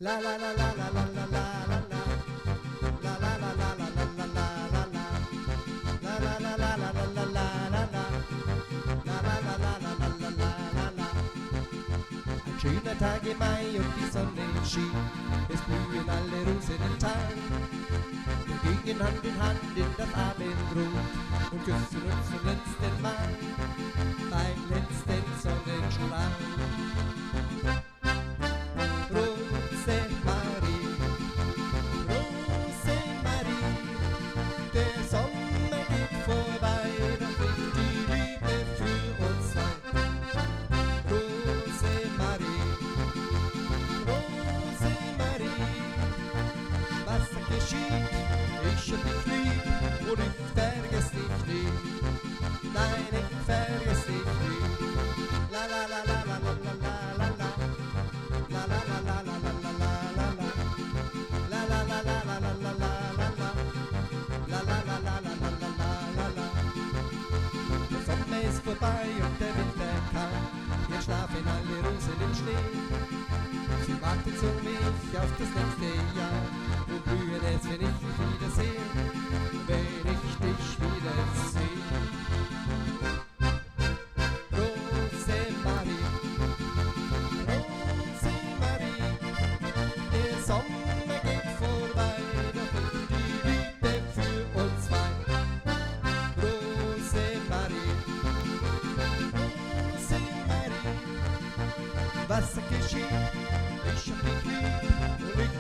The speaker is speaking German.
La la la la la la la la la la. La la la la la la la la la la. La la la la la la la la la la. La la la la la la la la la la. Ein schöner Tag im Mai und die Sonne schien. Es blühen alle Rosen im Tal. Wir gingen Hand in Hand in das Abendrot und küssen uns zum letzten Mal beim letzten Sonnenstrahl. Rosemarie, Rosemarie, der Sommer geht vorbei, doch nicht die Liebe für uns zwei. Rosemarie, Rosemarie, was geschieht? Ich hab dich lieb und ich vergess dich nie. Nein, ich vergess dich nie. La la la la la la la la la. La la la la la la la la la la. La la la la la la la la la la. La la la la la la la la la la. Der Sommer ist vorbei und der Winter kam. Jetzt schlafen alle Rosen im Schnee. Sie warten so mich auf das nächste Jahr und blühen es, wenn ich dich wiedersehe, wenn ich dich wiedersehe. Rosemarie, Rosemarie, der Sommer geht vorbei, doch nicht die Liebe für uns zwei. Rosemarie, Rosemarie, was geschieht? Ich hab dich lieb und ich